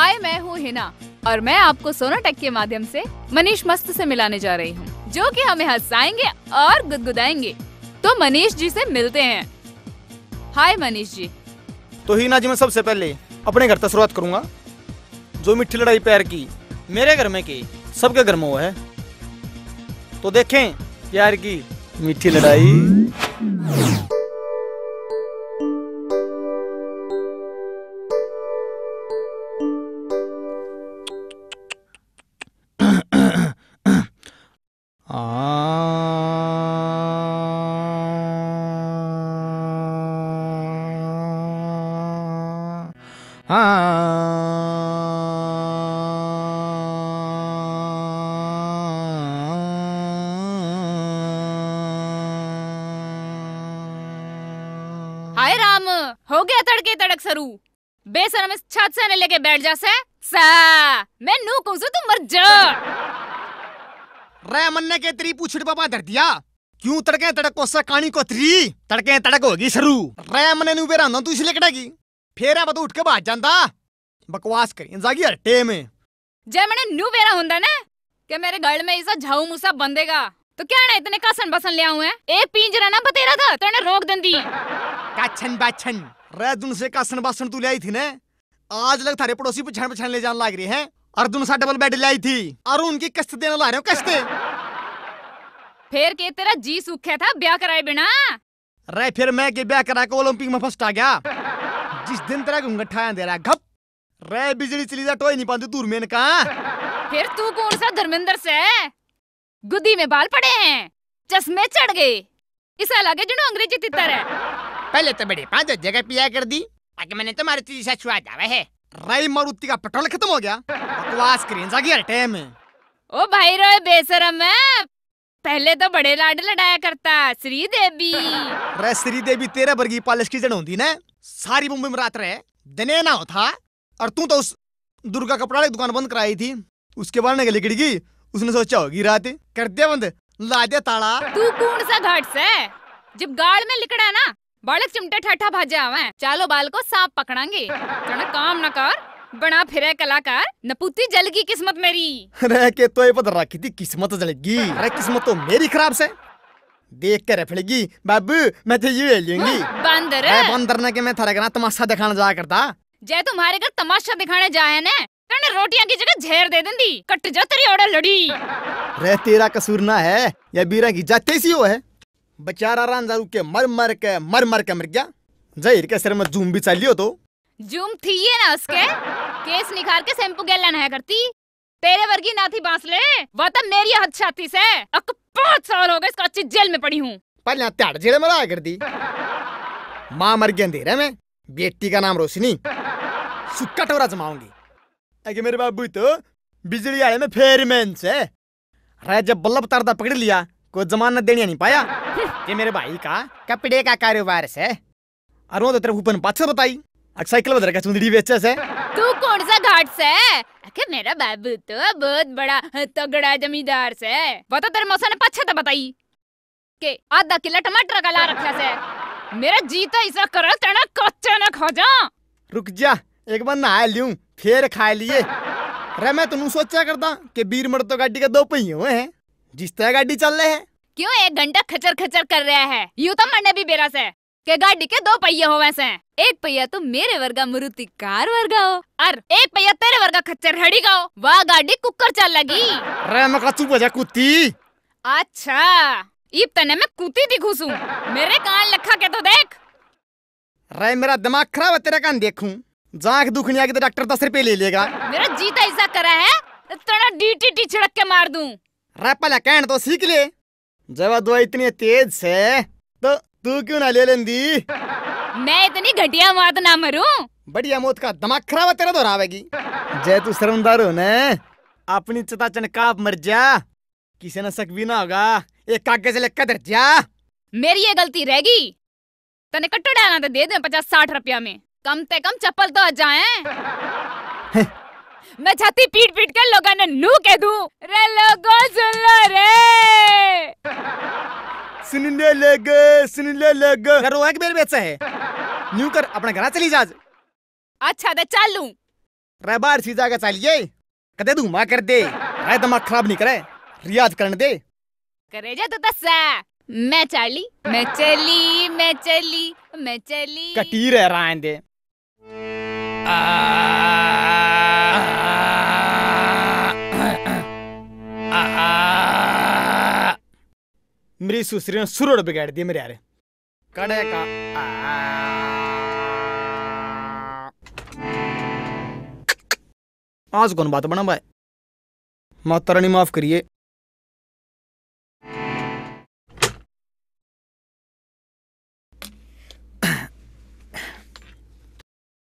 हाय, मैं हूँ हिना और मैं आपको सोनोटेक के माध्यम से मनीष मस्त से मिलाने जा रही हूँ, जो कि हमें हंसाएंगे और गुदगुदाएंगे। तो मनीष जी से मिलते हैं। हाय मनीष जी। तो हिना जी, मैं सबसे पहले अपने घर से शुरुआत करूंगा। जो मिठी लड़ाई प्यार की मेरे घर में की सबके घर में वो है, तो देखें प्यार की मीठी लड़ाई। हाय राम, हो गया तड़के तड़क सरू। बेशरम इस छत से लेके बैठ जा से सा मैं नू कहूं तू मर जा। रे मन्ने के तेरी पूछड़ी पापा धर दिया। क्यों तड़के तड़क को सा कहानी को तरी तड़के तड़क होगी शुरू। रे मन्ने नु बेरा तू इसलिए कटेगी फिर अब तो उठ के भाग जांदा। बकवास करी जागी हर टे में। जे मैंने नू बेरा हुंदा ना कि मेरे गल में ऐसा झाऊ मूसा बंदेगा तो क्या ना इतने कासन बसन ले आऊं है। एक पिंजरा ना बतेरा था तने रोक दंदी। काछन बाछन रे दुन से कासन बासन तू ले आई थी ने। आज लग थारे पड़ोसी पछाण पछाण ले जान लाग रही है। अर्जुन सा डबल बेड ले आई थी और उनकी किस्त देने ला रहे हो किस्ते। फिर के तेरा जी सूखे था ब्याह कराए बिना। रे फिर मैं के ब्याह करा के ओलंपिक में फर्स्ट आ गया। जिस दिन तेरा घूंघट दे रहा घप रे बिजली चली जा टोई नहीं पाती दूर में का। फिर तू कौन सा धर्मेंद्र से गुद्दी में बाल पड़े हैं, चश्मे चढ़ गए, इसा लगे जो अंग्रेजी तितर है। पहले तो बड़े 5 जगह पिया कर दी ताकि मैंने तुम्हारी चीज से छुआ जावे है। राई मारुति का पेट्रोल खत्म हो गया। बकवास करें जागी हर टाइम में। ओ भाई रो बेशरम है, पहले तो बड़े लाड लड़ाया करता श्री देवी। रे श्री देवी तेरे वर्गी पालिश की जड़ होती ना। सारी मुंबई में रात रहे दिने ना हो था और तू तो उस दुर्गा कपड़ा की दुकान बंद कराई थी। उसके बाद निकली गिड़गी उसने सोचा होगी रात कर दिया बंद ला दिया ताला। तू कौन सा घाट से जब गाड़ में लिकड़ा ना बालक चिमटे ठाठा भाजे आवे। चालो बाल को सांप पकड़ांगे जना काम न कर बना फिरे कलाकार नपुती जलगी किस्मत मेरी। रह के तो ये पता रखी थी किस्मत जलेगी। अरे किस्मत तो मेरी खराब से देख कर रफड़ेगी। बाबू मैं तो ये लूंगी बंदर। बंदर ने के मैं थारे का तमाशा दिखाने जाया करता। जय तुम्हारे घर तमाशा दिखाने जाए ने तने रोटियां की जगह झेर दे देंदी। कट जा तेरी ओड़ा लड़ी। रे तेरा कसूर ना है या बीरा की जाते सी हो है। बेचारा रांझारू के मर मर के मर गया। जहीर के सिर में जूम भी चली हो तो जूम थी ये ना उसके केस निखार के शैम्पू गैला नहीं करती। तेरे वर्गी ना थी बांस ले वो तो मेरी हद छाती से। अब 5 साल हो गए इसको अच्छी जेल में पड़ी हूँ। पहले त्याड़ जेल में रहा कर दी। माँ मर गया अंधेरे में, बेटी का नाम रोशनी। सुक्का टोरा जमाऊंगी। अगे मेरे बाबू तो बिजली आए में फेयरमैन से रे जब बल्लभ तारदा पकड़ लिया कोई जमानत देनी नहीं पाया। ये मेरे भाई का कपड़े का कारोबार से और वो तो तेरे ऊपर पाछा बताई साइकिल बदल का चुंदड़ी बेचे से। तू कौन सा घाट से अके मेरा बाबू तो बहुत बड़ा तगड़ा जमींदार से वो तो तेरे मौसा ने पाछा तो बताई के आधा किलो टमाटर का ला रखा से। मेरा जी तो ऐसा करो तना कच्चा न खा जा। रुक जा एक बार नहा लूं फिर खा लिए। रे मैं तुम सोचा करता कि बीर मर्द तो गाड़ी के 2 पहिए हुए हैं जिस तरह गाड़ी चल रहे हैं। क्यों 1 घंटा खचर खचर कर रहा है। यूं तो मरने भी बेरा से के गाड़ी के 2 पहिए हो वैसे। 1 पहिया तो मेरे वर्गा मारुति कार वर्गा हो और 1 पहिया तेरे वर्गा खच्चर हड़ी का हो। वह गाड़ी कुकर चल लगी। रे मैं चुप हो जा कुत्ती। अच्छा इब तने मैं कुत्ती दिखूसू मेरे कान लखा के तो देख। रे मेरा दिमाग खराब है तेरा कान देखूं। जांख दुखनी आगे तो डॉक्टर 10 रुपए ले लेगा। मेरा जीता ऐसा करा है तेरा डीटीटी छिड़क के मार दूं। रे पहले कहन तो सीख ले। जब दवा इतनी तेज से तो तू क्यों ना ले लेंदी। मैं इतनी घटिया मौत ना मरूं। बढ़िया मौत का दिमाग खराब है तेरा दोहरावेगी। जय तू शर्मदार हो न अपनी चता चनकाप मर जा किसी ने शक भी ना होगा। एक कागज लेकर धर जा। मेरी ये गलती रहेगी तने कट्टा डालना तो दे दे 50-60 रुपया में कम से कम चप्पल तो आ जाए। मैं छाती पीट पीट के लोगों ने नू कह दूं। रे लोगों सुन लो रे। सुनने लगे करो एक मेरे बेचा है न्यू कर अपना घर चली जा। अच्छा तो चल लूं रे बाहर सी जाकर चलिए कदे धुमा कर दे रे दिमाग खराब नहीं करे रियाज करने दे करे जा तो दसा मैं चली मैं चली मैं चली मैं चली कटी रह रहा है दे मेरी सुसरी ने सुरोड़ बिगाड़ दी मेरे यार कड़े का आज कौन बात बना भाई माता रानी माफ करिए